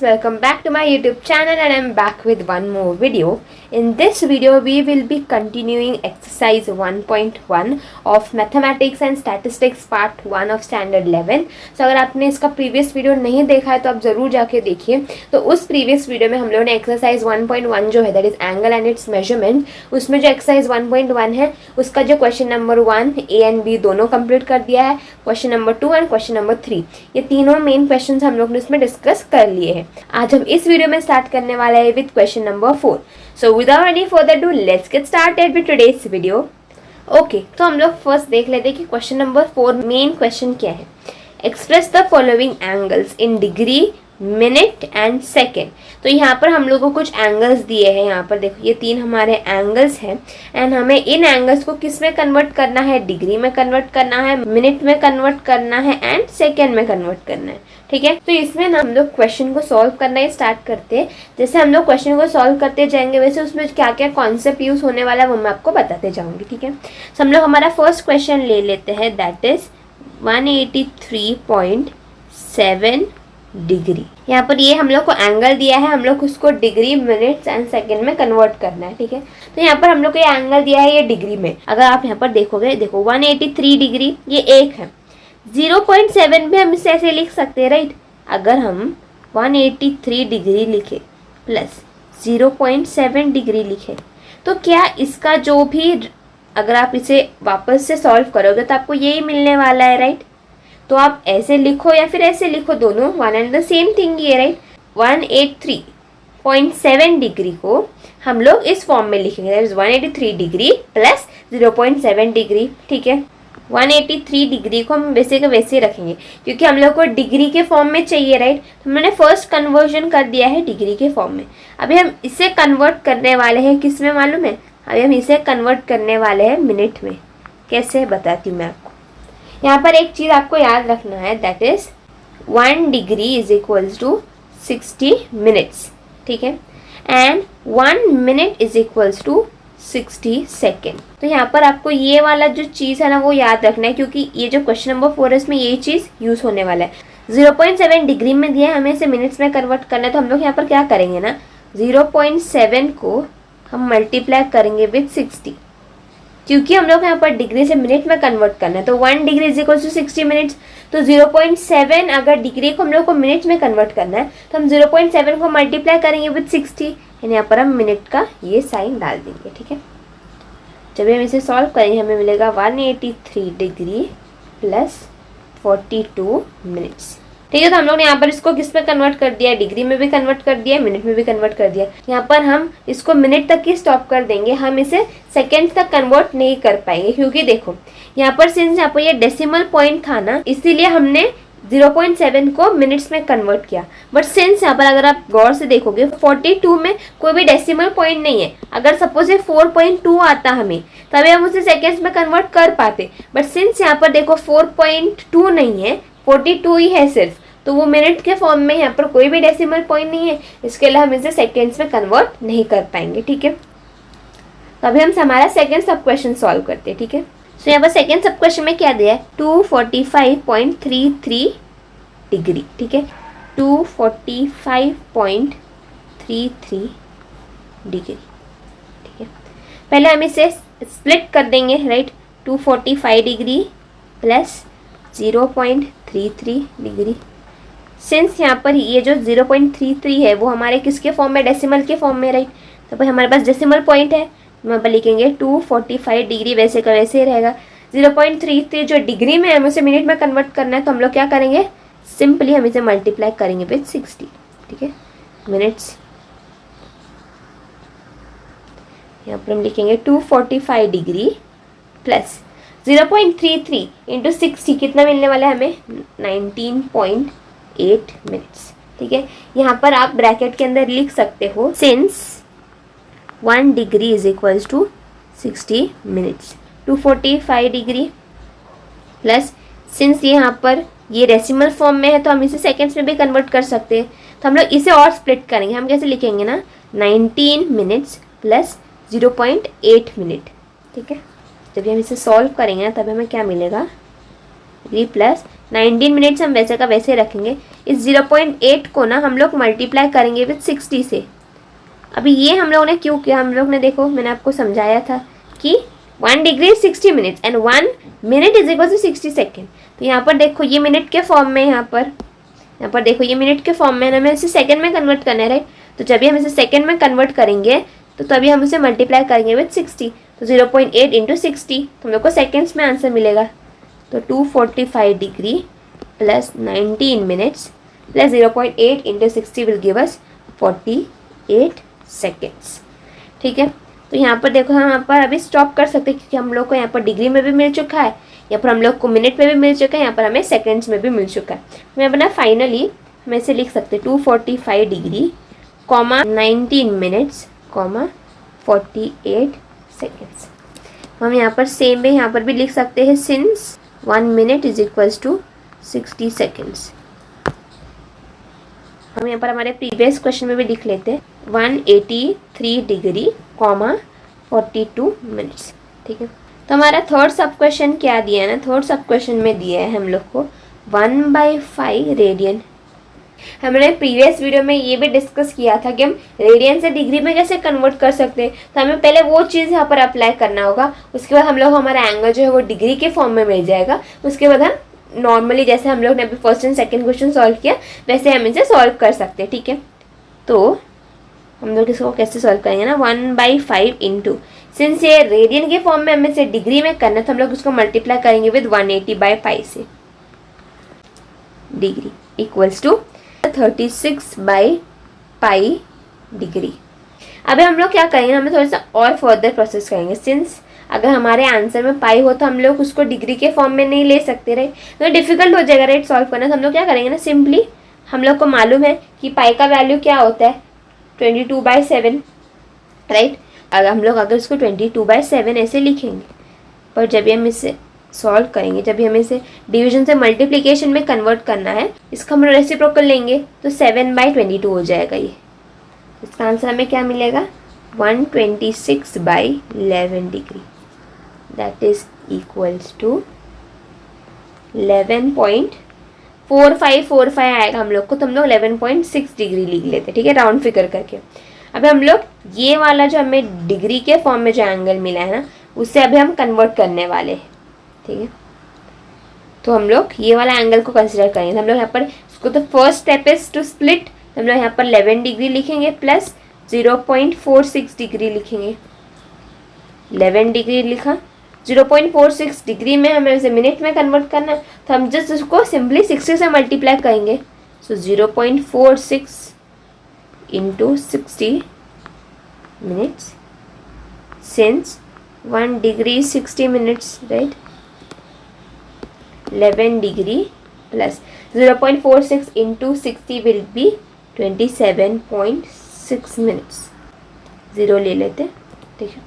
welcome back to my YouTube channel and I'm back with one more video. In this video we will be continuing exercise 1.1 of mathematics and statistics part 1 of standard 11. So अगर आपने इसका previous video नहीं देखा है तो आप ज़रूर जाके देखिए. तो उस previous video में हम लोगों ने exercise 1.1 जो है that is angle and its measurement, उसमें जो exercise 1.1 है उसका जो question number 1 A and B दोनों complete कर दिया है. Question number 2 and question number 3 ये तीनों मेन क्वेश्चंस हम लोग ने इसमें डिस्कस कर लिए हैं. आज हम इस वीडियो में स्टार्ट करने वाले हैं with question number 4. So without any further do let's get started with today's video. Okay, तो हम लोग फर्स्ट देख लेते हैं कि क्वेश्चन नंबर 4 मेन क्वेश्चन क्या है. Express the following angles in degree, minute and second. तो यहाँ पर हम लोग को कुछ एंगल्स दिए हैं. यहाँ पर देखो ये तीन हमारे एंगल्स हैं एंड हमें इन एंगल्स को किस में कन्वर्ट करना है, डिग्री में कन्वर्ट करना है, मिनट में कन्वर्ट करना है एंड सेकेंड में कन्वर्ट करना है. ठीक है, तो इसमें ना हम लोग क्वेश्चन को सॉल्व करना ही स्टार्ट करते हैं. जैसे हम लोग क्वेश्चन को सॉल्व करते जाएंगे वैसे उसमें क्या क्या कॉन्सेप्ट यूज होने वाला है वो मैं आपको बताते जाऊंगी. ठीक है, तो हम लोग हमारा फर्स्ट क्वेश्चन ले लेते हैं दैट इज 183.7 डिग्री. यहाँ पर ये हम लोग को एंगल दिया है, हम लोग उसको डिग्री, मिनट्स एंड सेकंड में कन्वर्ट करना है. ठीक है, तो यहाँ पर हम लोग को ये एंगल दिया है ये डिग्री में. अगर आप यहाँ पर देखोगे, देखो 183 डिग्री ये एक है. 0.7 भी हम इसे ऐसे लिख सकते हैं राइट. अगर हम 183 डिग्री लिखे प्लस 0.7 डिग्री लिखे तो क्या इसका जो भी, अगर आप इसे वापस से सॉल्व करोगे तो आपको यही मिलने वाला है राइट. तो आप ऐसे लिखो या फिर ऐसे लिखो, दोनों one and the same thing ये राइट. 183.7 डिग्री को हम लोग इस फॉर्म में लिखेंगे, 183 डिग्री प्लस 0.7 डिग्री. ठीक है, 183 डिग्री को हम वैसे के वैसे रखेंगे क्योंकि हम लोग को डिग्री के फॉर्म में चाहिए राइट. तो हमने फर्स्ट कन्वर्जन कर दिया है डिग्री के फॉर्म में. अभी हम इसे कन्वर्ट करने वाले हैं किस में मालूम है, अभी हम इसे कन्वर्ट करने वाले हैं मिनट में. कैसे बताती हूँ मैं आपको. यहाँ पर एक चीज़ आपको याद रखना है that is 1 degree is equals to 60 minutes. ठीक है, and 1 minute is equals to 60 second. तो यहाँ पर आपको ये वाला जो चीज़ है ना वो याद रखना है क्योंकि ये जो क्वेश्चन नंबर 4 है इसमें ये चीज़ यूज़ होने वाला है. 0.7 डिग्री में दिया है, हमें इसे मिनट्स में कन्वर्ट करना है. तो हम लोग यहाँ पर क्या करेंगे ना, 0.7 को हम मल्टीप्लाई करेंगे विथ 60 क्योंकि हम लोग यहाँ पर डिग्री से मिनट में कन्वर्ट करना है. तो 1 degree is equal to 60 minutes. तो 0.7 अगर डिग्री को हम लोग को मिनट में कन्वर्ट करना है तो हम 0.7 को मल्टीप्लाई करेंगे विथ 60 एंड यहाँ पर हम मिनट का ये साइन डाल देंगे. ठीक है, जब हम इसे सॉल्व करेंगे हमें मिलेगा 183 डिग्री प्लस 42 मिनट्स. ठीक है, तो हम लोग ने यहाँ पर इसको किस में कन्वर्ट कर दिया, डिग्री में भी कन्वर्ट कर दिया, मिनट में भी कन्वर्ट कर दिया. यहाँ पर हम इसको मिनट तक ही स्टॉप कर देंगे, हम इसे सेकेंड तक कन्वर्ट नहीं कर पाएंगे क्योंकि देखो यहाँ पर सिंस यहाँ पर ये डेसिमल पॉइंट था ना इसीलिए हमने 0.7 को मिनट्स में कन्वर्ट किया. बट सिंस यहाँ पर अगर आप गौर से देखोगे 42 में कोई भी डेसिमल पॉइंट नहीं है. अगर सपोज 4.2 आता हमें तभी हम उसे सेकेंड्स में कन्वर्ट कर पाते. बट सिंस यहाँ पर देखो 4.2 नहीं है, 42 ही है सिर्फ, तो वो मिनट के फॉर्म में यहाँ पर कोई भी डेसिमल पॉइंट नहीं है, इसके लिए हम इसे सेकेंड्स में कन्वर्ट नहीं कर पाएंगे. ठीक है, तो अभी हम हमारा सेकेंड सब क्वेश्चन सॉल्व करते हैं. ठीक है, सो यहाँ पर सेकेंड सब क्वेश्चन में क्या दिया है, 245.33 डिग्री. ठीक है, 245.33 डिग्री. ठीक है, पहले हम इसे स्प्लिट कर देंगे right. 245 degree plus 0.33 degree. Since यहाँ पर ये जो 0.33 है वो हमारे किसके फॉर्म में, डेसिमल के फॉर्म में राइट. तो भाई हमारे पास डेसिमल पॉइंट है, यहाँ पर लिखेंगे 245 डिग्री वैसे का वैसे ही रहेगा. 0.33 जो डिग्री में है हमें उसे मिनट में कन्वर्ट करना है तो हम लोग क्या करेंगे, सिंपली हम इसे मल्टीप्लाई करेंगे विथ 60. ठीक है, मिनट्स. यहाँ पर हम लिखेंगे 245 डिग्री प्लस 0.33 इंटू 60 कितना मिलने वाला है हमें, 19.8 मिनट्स. ठीक है, यहाँ पर आप ब्रैकेट के अंदर लिख सकते हो since 1 degree is equals to 60 minutes. 245 degree plus since यहाँ पर ये डेसिमल फॉर्म में है तो हम इसे सेकेंड्स में भी कन्वर्ट कर सकते हैं. तो हम लोग इसे और स्प्लिट करेंगे. हम कैसे लिखेंगे ना, 19 मिनट्स प्लस 0.8 मिनट. ठीक है, जब हम इसे सॉल्व करेंगे ना तब हमें क्या मिलेगा, डिग्री प्लस 19 मिनट्स हम वैसे का वैसे रखेंगे। इस 0.8 को ना हम लोग मल्टीप्लाई करेंगे विथ 60 से। अभी ये हम लोगों ने क्यों किया, हम लोग ने देखो मैंने आपको समझाया था कि 1 degree 60 minutes and 1 minute is equal to 60 second. तो यहाँ पर देखो ये मिनट के फॉर्म में, यहाँ पर देखो ये मिनट के फॉर्म में, हमें इसे सेकंड में कन्वर्ट करना है राइट। तो जब भी हम इसे सेकंड में कन्वर्ट करेंगे तो तभी हम इसे मल्टीप्लाई करेंगे विथ 60। तो 0.8 इंटू 60 तो हम लोग को सेकेंड्स में आंसर मिलेगा। तो 245 degree plus 19 minutes plus 0.8 into 60 will give us 48 seconds. ठीक है, तो यहाँ पर देखो हम यहाँ पर अभी स्टॉप कर सकते हैं क्योंकि हम लोग को यहाँ पर डिग्री में भी मिल चुका है, यहाँ पर हम लोग को मिनट में भी मिल चुका है, यहाँ पर हमें सेकेंड्स में भी मिल चुका है। मैं अपना फाइनली हम ऐसे लिख सकते हैं 245 degree comma 19 minutes comma 48 seconds. हम यहाँ पर सेम में यहाँ पर भी लिख सकते हैं since 1 minute is equals to 60 seconds. हम यहाँ पर हमारे प्रीवियस क्वेश्चन में भी लिख लेते हैं 183 डिग्री कॉमा 42 मिनट्स। ठीक है, तो हमारा थर्ड सब क्वेश्चन क्या दिया है ना, थर्ड सब क्वेश्चन में दिया है हम लोग को 1/5 रेडियन। हमने प्रीवियस वीडियो में ये भी डिस्कस किया था कि हम रेडियन से डिग्री में कैसे कन्वर्ट कर सकते हैं। तो हमें पहले वो चीज़ यहाँ पर अप्लाई करना होगा, उसके बाद हम लोग हमारा एंगल जो है वो डिग्री के फॉर्म में मिल जाएगा। उसके बाद हम नॉर्मली जैसे हम लोग ने अभी first and second question solve किया वैसे हम इसे सॉल्व कर सकते हैं। ठीक है, तो हम लोग इसको कैसे सॉल्व करेंगे ना, 1/5 इंटू, सिंस ये रेडियन के फॉर्म में हमें से डिग्री में करना है तो हम लोग उसको मल्टीप्लाई करेंगे विद 180/π से, डिग्री इक्वल्स टू 36/π डिग्री। अभी हम लोग क्या करेंगे, हमें थोड़ा सा और फर्दर प्रोसेस करेंगे। सिंस अगर हमारे आंसर में पाई हो तो हम लोग उसको डिग्री के फॉर्म में नहीं ले सकते राइट, तो डिफिकल्ट हो जाएगा राइट सॉल्व करना। तो हम लोग क्या करेंगे ना, सिंपली हम लोग को मालूम है कि पाई का वैल्यू क्या होता है 22/7 राइट। अगर हम लोग अगर इसको 22/7 ऐसे लिखेंगे, पर जब हम इसे सॉल्व करेंगे, जब भी हमें इसे डिवीजन से मल्टीप्लिकेशन में कन्वर्ट करना है, इसका हम रेसिप्रोकल लेंगे तो 7/22 हो जाएगा। ये इसका आंसर हमें क्या मिलेगा 126/11 degree, that is equals to 11.4545 आएगा हम लोग को। तो हम लोग 11.6 डिग्री लिख लेते हैं। ठीक है, राउंड फिगर करके। अभी हम लोग ये वाला जो हमें डिग्री के फॉर्म में जो एंगल मिला है ना, उससे अभी हम कन्वर्ट करने वाले हैं। ठीक है, तो हम लोग ये वाला एंगल को कंसिडर करेंगे। हम लोग यहाँ पर इसको, तो first step is to split. हम लोग यहाँ पर 11 डिग्री लिखेंगे प्लस 0.46 डिग्री लिखेंगे। 11 डिग्री लिखा, 0.46 डिग्री में हमें उसे मिनट में कन्वर्ट करना है तो हम जस्ट उसको सिंपली 60 से मल्टीप्लाई करेंगे। सो 0.46 into 60 minutes, since 1 degree 60 minutes right. 11 degree plus 0.46 into 60 will B 27.6 minutes. Zero ले लेते। ठीक है,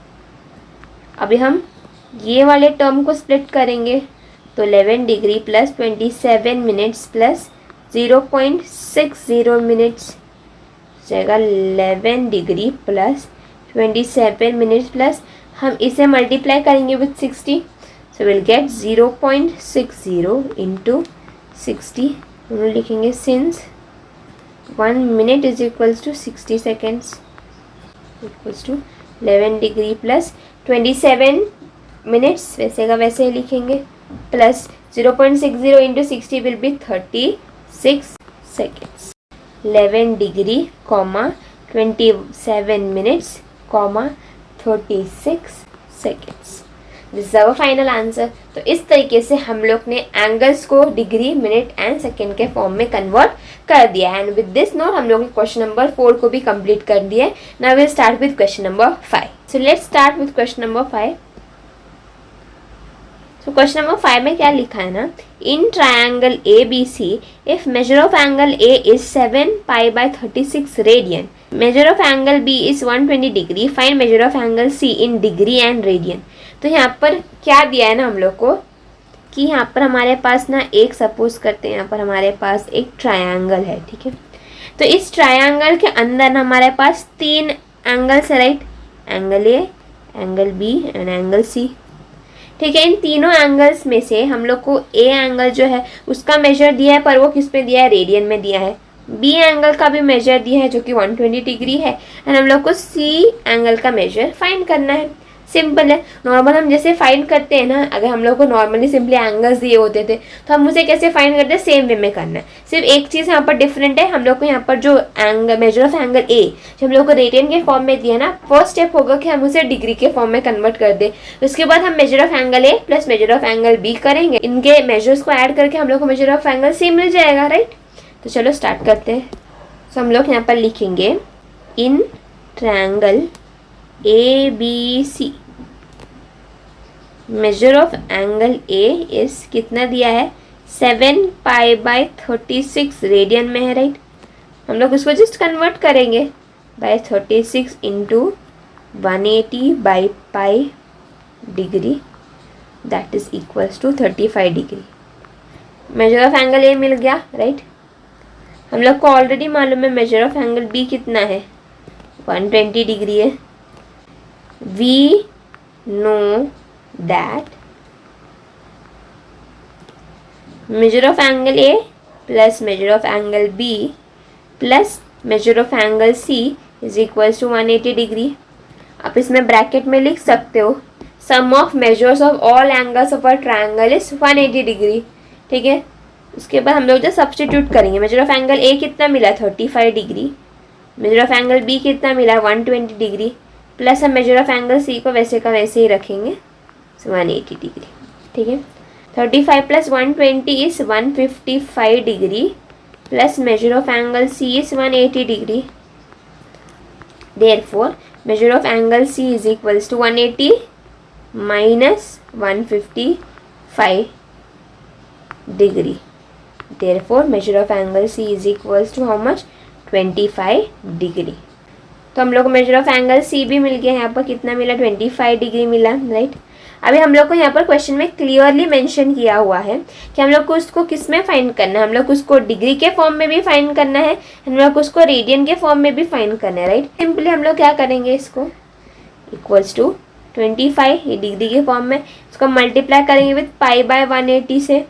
अभी हम ये वाले टर्म को स्प्लिट करेंगे तो 11 degree plus 27 minutes plus 0.60 minutes जाएगा 11 डिग्री प्लस 27 मिनट्स प्लस हम इसे मल्टीप्लाई करेंगे with 60, so will get 0.60 into 60। हम लिखेंगे since 1 minute is equals to 60 seconds equals to 11 degree plus 27 minutes वैसे का वैसे ही लिखेंगे plus 0.60 into 60 will be 36 seconds. 11 degree comma 27 minutes comma 36 seconds. This is our final answer. तो इस तरीके से हम लोग ने एंगल्स को डिग्री, मिनट एंड सेकेंड के फॉर्म में कन्वर्ट कर दिया है। एंड विद दिस नोट हम लोग ने क्वेश्चन नंबर 4 को भी कंप्लीट कर दिया है। Now will start with question number 5। So let's start with question number 5। तो क्वेश्चन नंबर 5 में क्या लिखा है ना, in triangle ABC if measure of angle A is 7π/36 radian, measure of angle B is 120 degree, find measure of angle C in degree and radian. तो यहाँ पर क्या दिया है ना हम लोग को कि यहाँ पर हमारे पास ना एक, सपोज करते हैं यहाँ पर हमारे पास एक ट्रायंगल है। ठीक है, तो इस ट्रायंगल के अंदर ना हमारे पास 3 एंगल्स है right, angle A, angle B and angle C। ठीक है। इन तीनों एंगल्स में से हम लोग को ए एंगल जो है उसका मेजर दिया है, पर वो किस में दिया है, रेडियन में दिया है। बी एंगल का भी मेजर दिया है जो कि 120 डिग्री है, एंड हम लोग को सी एंगल का मेजर फाइंड करना है। सिंपल है। नॉर्मल हम जैसे फाइंड करते हैं ना, अगर हम लोग को नॉर्मली सिंपली एंगल्स दिए होते थे तो हम उसे कैसे फाइंड करते हैं, सेम वे में करना है। सिर्फ एक चीज़ यहाँ पर डिफरेंट है, हम लोग को यहाँ पर जो एंगल मेजर ऑफ एंगल ए जो हम लोग को रेडियन के फॉर्म में दिया ना, फर्स्ट स्टेप होगा कि हम उसे डिग्री के फॉर्म में कन्वर्ट कर दे। उसके बाद हम measure of angle A plus measure of angle B करेंगे, इनके मेजर्स को ऐड करके हम लोग को मेजर ऑफ एंगल सी मिल जाएगा, राइट। तो चलो स्टार्ट करते हैं। तो हम लोग यहाँ पर लिखेंगे in triangle A B C measure of angle A is कितना दिया है, 7 π/36 रेडियन में है, राइट। हम लोग उसको जस्ट कन्वर्ट करेंगे by 36 into 180/π degree, that is equals to 35 degree. Measure of angle A मिल गया, राइट। हम लोग को ऑलरेडी मालूम है मेजर ऑफ एंगल बी कितना है, 120 डिग्री है। We know that measure of angle A plus measure of angle B plus measure of angle C is equals to 180 degree. आप इसमें ब्रैकेट में लिख सकते हो sum of measures of all angles of a triangle is 180 degree, ठीक है। उसके बाद हम लोग जो सब्स्टिट्यूट करेंगे, मेजर ऑफ एंगल ए कितना मिला, 35 degree, measure of angle B कितना मिला, 120 डिग्री, प्लस हम मेजर ऑफ एंगल सी को वैसे का वैसे ही रखेंगे 180 डिग्री, ठीक है। 35 plus 120 is 155 degree, plus measure of angle C is 180 degree. Therefore measure of angle C is equals to 180 minus 155 degree. Therefore measure of angle C is equals to how much, 25 degree. तो हम लोग को measure of angle सी भी मिल गया, यहाँ पर कितना मिला, 25 डिग्री मिला, राइट। अभी हम लोग को यहाँ पर क्वेश्चन में क्लियरली मेंशन किया हुआ है कि हम लोग को उसको किस में फाइंड करना है, हम लोग को उसको डिग्री के फॉर्म में भी फाइंड करना है, हम लोग को उसको रेडियन के फॉर्म में भी फाइंड करना है, राइट। सिंपली हम लोग क्या करेंगे, इसको इक्वल्स टू 25 ये डिग्री के फॉर्म में, इसको मल्टीप्लाई करेंगे विथ π/180 से,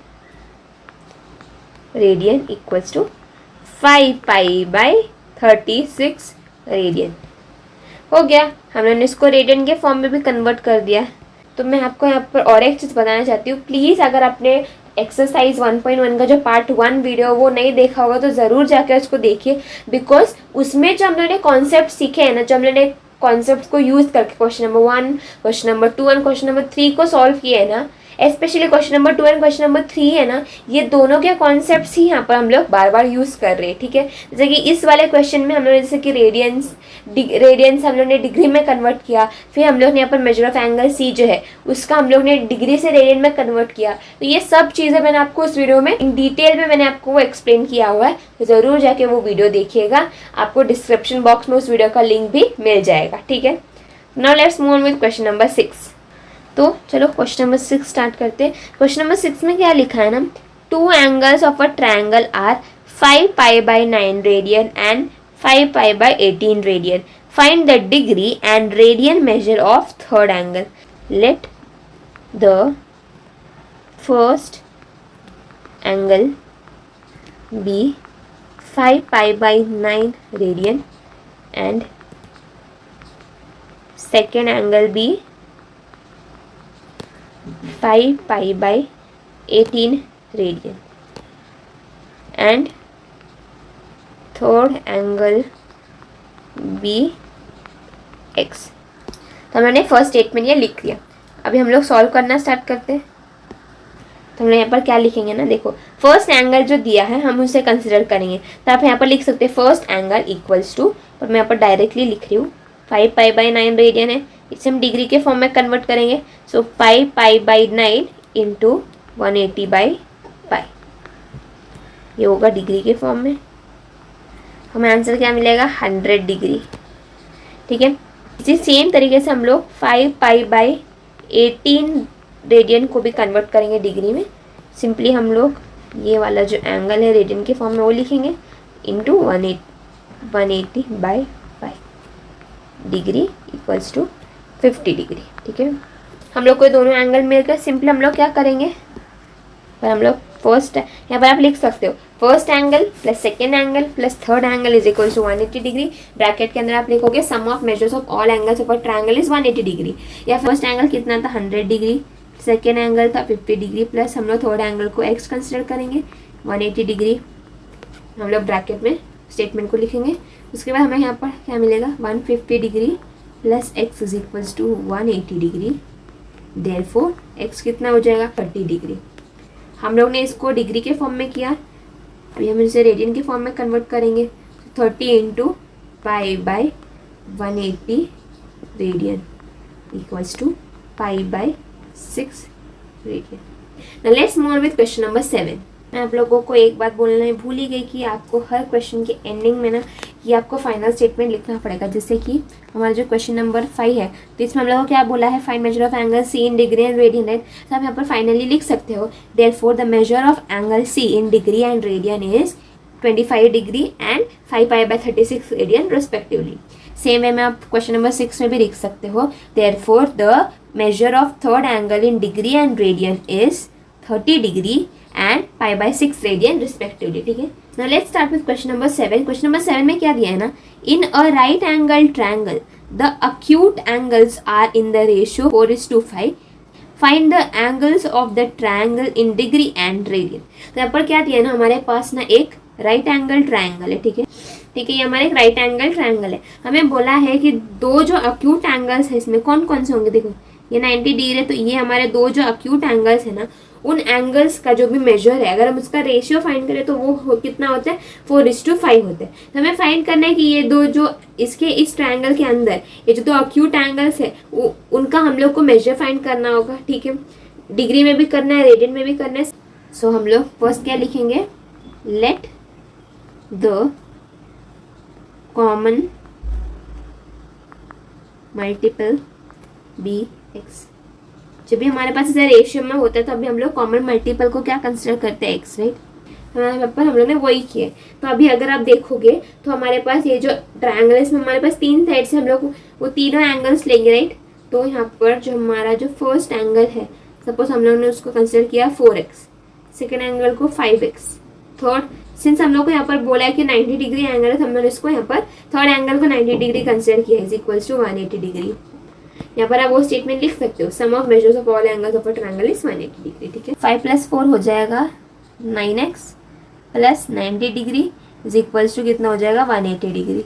रेडियन इक्वल्स टू 5 π/36 रेडियन। हो गया, हम लोगों ने इसको रेडियन के फॉर्म में भी कन्वर्ट कर दिया। तो मैं आपको यहाँ पर और एक चीज़ बताना चाहती हूँ, प्लीज़ अगर आपने एक्सरसाइज 1.1 का जो पार्ट 1 वीडियो वो नहीं देखा होगा तो ज़रूर जाकर उसको देखिए, बिकॉज उसमें जो हम लोगों ने कॉन्सेप्ट सीखे हैं ना, जो हम लोगों ने कॉन्सेप्ट को यूज़ करके क्वेश्चन नंबर 1, क्वेश्चन नंबर 2 और क्वेश्चन नंबर 3 को सॉल्व किया है ना, specially question number 2 and question number 3 है ना, ये दोनों के कॉन्सेप्ट्स ही यहाँ पर हम लोग बार बार यूज़ कर रहे हैं, ठीक है। जैसे कि इस वाले क्वेश्चन में हम लोग ने जैसे कि रेडियंस हम लोग ने डिग्री में कन्वर्ट किया, फिर हम लोग ने यहाँ पर मेजर ऑफ एंगल सी जो है उसका हम लोग ने डिग्री से रेडियन में कन्वर्ट किया। तो ये सब चीज़ें मैंने आपको उस वीडियो में इन डिटेल में मैंने आपको वो एक्सप्लेन किया हुआ है, तो ज़रूर जाके वो वीडियो देखिएगा, आपको डिस्क्रिप्शन बॉक्स में उस वीडियो का लिंक भी मिल जाएगा, ठीक है। Now let's move on with question number 6। तो चलो क्वेश्चन नंबर 6 स्टार्ट करते हैं। क्वेश्चन नंबर 6 में क्या लिखा है ना, 2 angles of a triangle are 5 π/9 radian and 5 π/18 radian. Find the degree and radian measure of third angle. Let the first angle be 5 π/9 radian and second angle be 5 π/18 radian and third angle be x. तो हम लोगों ने first statement ये लिख लिया। अभी हम लोग सॉल्व करना स्टार्ट करते हैं। तो हम लोग यहाँ पर क्या लिखेंगे ना, देखो फर्स्ट एंगल जो दिया है हम उसे कंसिडर करेंगे, तो आप यहाँ पर लिख सकते हैं फर्स्ट एंगल इक्वल्स टू, और मैं यहाँ पर डायरेक्टली लिख रही हूँ 5 π/9 रेडियन है, इसे हम डिग्री के फॉर्म में कन्वर्ट करेंगे। सो 5 π/9 इंटू 180/π, ये होगा डिग्री के फॉर्म में। हमें आंसर क्या मिलेगा, 100 डिग्री, ठीक है। इसी सेम तरीके से हम लोग 5 π/18 रेडियन को भी कन्वर्ट करेंगे डिग्री में। सिंपली हम लोग ये वाला जो एंगल है रेडियन के फॉर्म में वो लिखेंगे into 180/π, degree equals to 50 degree, ठीक है। हम लोग को दोनों एंगल मिलकर सिंपली हम लोग क्या करेंगे, पर हम लोग फर्स्ट यहाँ पर आप लिख सकते हो first angle plus second angle plus third angle is equal to 180 degree. Bracket के अंदर आप लिखोगे sum of measures of all angles of a triangle is 180 degree. या फर्स्ट एंगल कितना था 100 डिग्री, सेकेंड एंगल था 50 डिग्री प्लस हम लोग थर्ड एंगल को एक्स कंसिडर करेंगे 180 डिग्री। हम लोग ब्रैकेट में स्टेटमेंट को लिखेंगे। उसके बाद हमें यहाँ पर क्या मिलेगा 150 degree plus x is equals to 180 degree. Therefore x कितना हो जाएगा 30 डिग्री। हम लोग ने इसको डिग्री के फॉर्म में किया, अभी हम इसे रेडियन के फॉर्म में कन्वर्ट करेंगे। 30 into pi by 180 radian equals to pi by 6 radian. Now let's move with question number 7। मैं आप लोगों को एक बात बोलना भूल ही गई कि आपको हर क्वेश्चन के एंडिंग में ना ये आपको फाइनल स्टेटमेंट लिखना पड़ेगा, जिससे कि हमारा जो क्वेश्चन नंबर 5 है तो इसमें हम लोगों को क्या बोला है, find measure of angle C in degree and radian, right. तो आप यहाँ पर फाइनली लिख सकते हो therefore the measure of angle C in degree and radian is 25 degree and 5 pi by 36 radian respectively. Same way में आप क्वेश्चन नंबर 6 में भी लिख सकते हो therefore the measure of third angle in degree and radian is 30 degree and pi by 6 radian respectively, ठीक है। Now let's start with question number 7। Question number 7 में क्या दिया है ना, in a right angle triangle the acute angles are in the ratio 4:5। Find the angles of the triangle in degree and radian. तो यहाँ पर क्या दिया है ना, हमारे पास ना एक राइट एंगल ट्रायंगल है, ठीक है, ठीक है, ये हमारा एक राइट एंगल ट्रायंगल है। हमें बोला है कि दो जो अक्यूट एंगल्स है इसमें कौन कौन से होंगे, देखो ये 90 डिग्री है, तो ये हमारे दो जो अक्यूट एंगल्स है ना, उन एंगल्स का जो भी मेजर है अगर हम उसका रेशियो फाइंड करें तो वो कितना होता है 4:5 होता है। तो हमें फाइंड करना है कि ये दो जो इसके इस ट्रायंगल के अंदर ये जो दो अक्यूट एंगल्स है उनका हम लोग को मेजर फाइंड करना होगा, ठीक है। डिग्री में भी करना है, रेडियन में भी करना है। सो हम लोग फर्स्ट क्या लिखेंगे, let the common multiple be x. जब भी हमारे पास ऐसा रेशियो में होता है तो अभी हम लोग कॉमन मल्टीपल को क्या कंसिडर करते हैं एक्स, राइट। हमारे पेपर हम लोग ने वही किया। तो अभी अगर आप देखोगे तो हमारे पास ये जो ट्रायंगल है इसमें हमारे पास 3 साइड से हम लोग वो तीनों एंगल्स लेंगे, राइट। तो यहाँ पर जो हमारा जो फर्स्ट एंगल है सपोज हम लोग ने उसको कंसिडर किया 4x, सेकेंड एंगल को 5x, थर्ड सिंस हम लोग को यहाँ पर बोला है कि 90 डिग्री एंगल है तो हम लोग इसको यहाँ पर थर्ड एंगल को 90 डिग्री कंसिडर किया इज इक्वल्स टू 180 डिग्री। यहाँ पर आप वो स्टेटमेंट लिख सकते हो sum of measures of all angles of a triangle is 180 degree, ठीक है। 5 + 4 हो जाएगा 9x plus 90 degree is equals to कितना हो जाएगा 180 degree.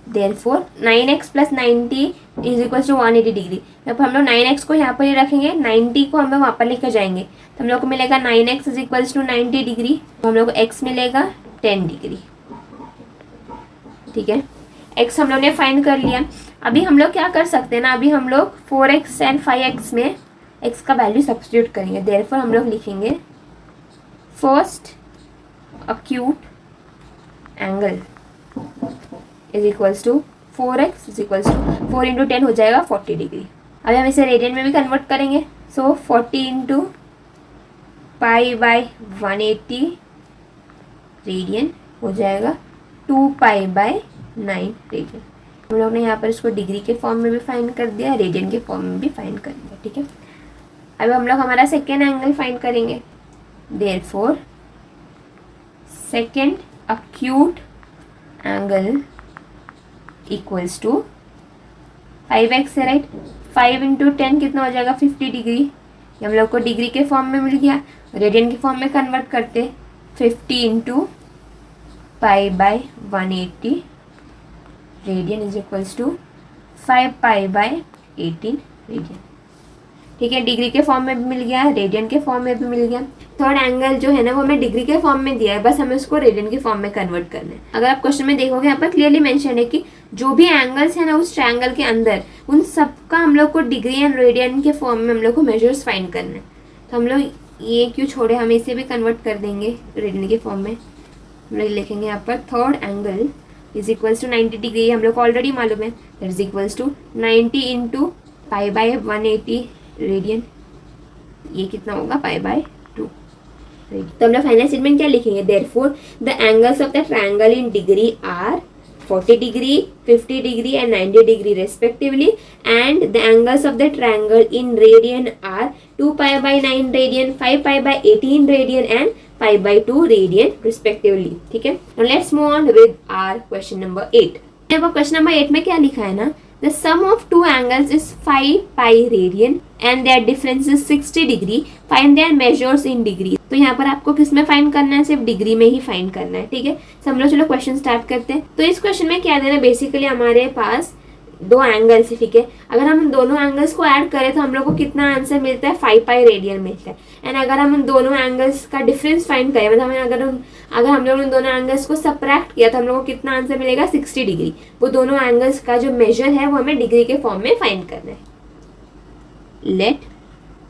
Therefore 9x plus 90 is equals to 180 degree. अब हम लोग 9x को यहाँ पर ही रखेंगे, 90 को हम लोग वहाँ पर लेकर जाएंगे तो हम लोग को मिलेगा 9x is equals to 90 degree, तो हम लोग को x मिलेगा 10 डिग्री, ठीक है। x हम लोग ने फाइंड कर लिया। अभी हम लोग क्या कर सकते हैं ना, अभी हम लोग 4x एंड 5x में x का वैल्यू सब्स्टिट्यूट करेंगे। देयरफॉर हम लोग लिखेंगे first acute angle is equals to 4x is equals to 4 into 10 हो जाएगा 40 डिग्री। अभी हम इसे रेडियन में भी कन्वर्ट करेंगे। सो 40 इंटू पाई बाई 180 रेडियन हो जाएगा 2 पाई बाई 9 रेडियन। हम लोग ने यहाँ पर इसको डिग्री के फॉर्म में भी फाइंड कर दिया, रेडियन के फॉर्म में भी फाइंड कर दिया, ठीक है। अब हम लोग हमारा सेकेंड एंगल फाइंड करेंगे। Therefore second acute angle equals to 5x है, राइट। 5 इंटू 10 कितना हो जाएगा 50 डिग्री। हम लोग को डिग्री के फॉर्म में मिल गया, रेडियन के फॉर्म में कन्वर्ट करते 50 into pi by 180 radian is equals to 5 pi by 18 radian, ठीक है। डिग्री के फॉर्म में भी मिल गया, रेडियन के फॉर्म में भी मिल गया। थर्ड एंगल जो है ना वो हमें डिग्री के फॉर्म में दिया है, बस हमें उसको रेडियन के फॉर्म में कन्वर्ट करना है। अगर आप क्वेश्चन में देखोगे यहाँ पर क्लियरली मेंशन है कि जो भी एंगल्स है ना उस ट्रायंगल के अंदर उन सबका हम लोग को डिग्री एंड रेडियन के फॉर्म में हम लोग को मेजर्स फाइंड करना है। तो हम लोग ये क्यों छोड़े, हम इसे भी कन्वर्ट कर देंगे रेडियन के फॉर्म में। हम लोग लिखेंगे यहाँ पर third angle is equals to 90 degree, हम लोग को ऑलरेडी मालूम है, that is equals to 90 into pi by 180 radian, ये कितना होगा पाई बाई 2 रेडियन। तो हम लोग फाइनल स्टेटमेंट क्या लिखेंगे, therefore the angles of the triangle in degree are 40 degree, 50 degree and 90 degree respectively, and the angles of the triangle in radian are 2 pi by 9 radian, 5 pi by 18 radian and pi by 2 radian respectively. ठीक है, now let's move on with our question number 8. देखो question number 8 में क्या लिखा है ना, the sum of two angles is 5 pi radian and their difference is 60 degree, find their measures in degree. तो यहाँ पर आपको किस में फाइंड करना है, सिर्फ डिग्री में ही फाइंड करना है, ठीक है। तो हम लोग चलो क्वेश्चन स्टार्ट करते हैं। तो इस क्वेश्चन में क्या देना, बेसिकली हमारे पास दो एंगल्स है, ठीक है। अगर हम इन दोनों एंगल्स को ऐड करें तो हम लोग को कितना आंसर मिलता है, 5 पाई रेडियन मिलता है। एंड अगर हम इन दोनों एंगल्स का डिफरेंस फाइंड करें, मतलब अगर हम लोग इन दोनों एंगल्स को सब्ट्रैक्ट किया तो हम लोग को कितना आंसर मिलेगा, 60 डिग्री। वो दोनों एंगल्स का जो मेजर है वो हमें डिग्री के फॉर्म में फाइंड करना है। Let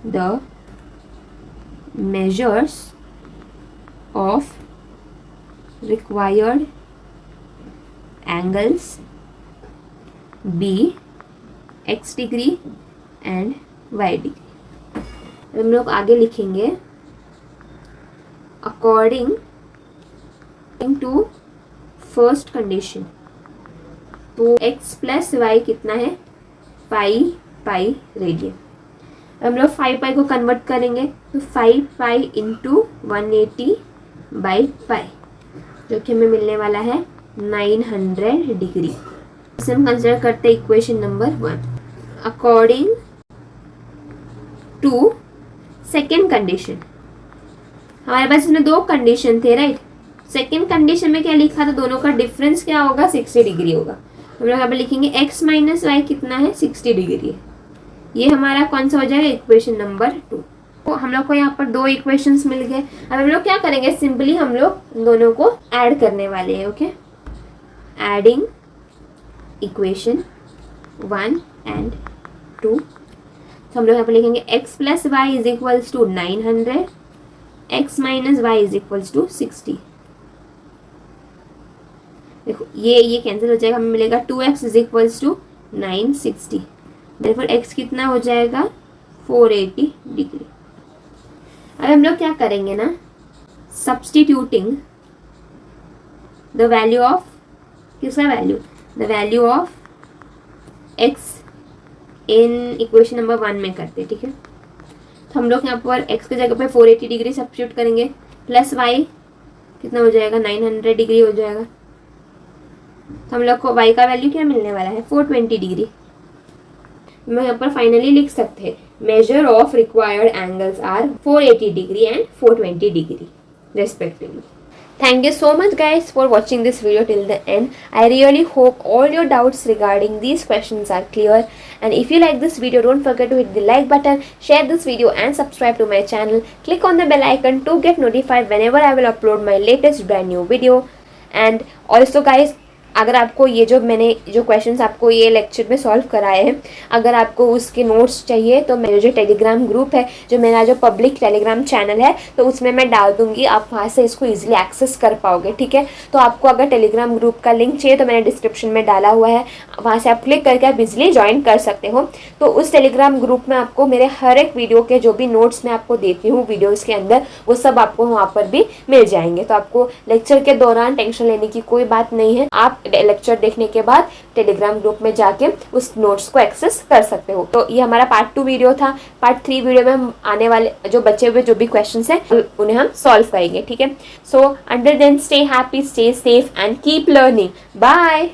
the measures of required angles be x degree and y degree. हम लोग आगे लिखेंगे अकॉर्डिंग टू फर्स्ट कंडीशन, तो x प्लस वाई कितना है, पाई पाई रेडियन। हम लोग 5 पाई को कन्वर्ट करेंगे तो 5 पाई इंटू 180 बाई पाई, जो कि हमें मिलने वाला है 900 डिग्री। इसे हम कंसिडर करते हैं equation number 1। According to second condition, हमारे पास इसमें दो कंडीशन थे, राइट। सेकेंड कंडीशन में क्या लिखा था, दोनों का डिफरेंस क्या होगा, 60 डिग्री होगा। हम लोग यहाँ पे लिखेंगे x माइनस वाई कितना है, 60 डिग्री है। ये हमारा कौन सा हो जाएगा, इक्वेशन नंबर 2। तो हम लोग को यहाँ पर दो इक्वेशंस मिल गए। अब हम लोग क्या करेंगे, सिंपली हम लोग दोनों को ऐड करने वाले हैं, ओके। एडिंग इक्वेशन 1 एंड 2, तो हम लोग यहाँ पर लिखेंगे x plus y is equals to 900, x minus y is equals to 60। देखो ये कैंसिल हो जाएगा, हमें मिलेगा 2x is equals to 960। Therefore x कितना हो जाएगा, 480 डिग्री। अब हम लोग क्या करेंगे ना, सब्स्टिट्यूटिंग द वैल्यू ऑफ, किसका value, the value of x in equation number 1 में करते, ठीक है। तो हम लोग यहाँ पर x की जगह पे 480 डिग्री सब्स्टिट्यूट करेंगे, प्लस y कितना हो जाएगा, 900 डिग्री हो जाएगा। तो हम लोग को y का वैल्यू क्या मिलने वाला है, 420 डिग्री। हम लोग यहाँ पर फाइनली लिख सकते हैं measure of required angles are 480 degree and 420 degree respectively. Thank you so much guys for watching this video till the end. I really hope all your doubts regarding these questions are clear. And if you like this video, don't forget to hit the like button, share this video and subscribe to my channel. Click on the bell icon to get notified whenever I will upload my latest brand new video. And also guys, अगर आपको ये मैंने जो questions आपको ये lecture में solve कराए हैं, अगर आपको उसके नोट्स चाहिए तो मेरा जो टेलीग्राम ग्रुप है, जो मेरा जो पब्लिक टेलीग्राम चैनल है, तो उसमें मैं डाल दूंगी, आप वहाँ से इसको इजीली एक्सेस कर पाओगे, ठीक है। तो आपको अगर टेलीग्राम ग्रुप का लिंक चाहिए तो मैंने डिस्क्रिप्शन में डाला हुआ है, वहाँ से आप क्लिक करके आप इजीली ज्वाइन कर सकते हो। तो उस टेलीग्राम ग्रुप में आपको मेरे हर एक वीडियो के जो भी नोट्स मैं आपको देती हूँ वीडियोज़ के अंदर, वो सब आपको वहाँ पर भी मिल जाएंगे। तो आपको लेक्चर के दौरान टेंशन लेने की कोई बात नहीं है, आप लेक्चर देखने के बाद टेलीग्राम ग्रुप में जाके उस नोट्स को एक्सेस कर सकते हो। तो ये हमारा पार्ट 2 वीडियो था। पार्ट 3 वीडियो में हम आने वाले जो बचे हुए जो भी क्वेश्चंस हैं उन्हें हम सॉल्व करेंगे, ठीक है। So until then stay happy, stay safe and keep learning. Bye.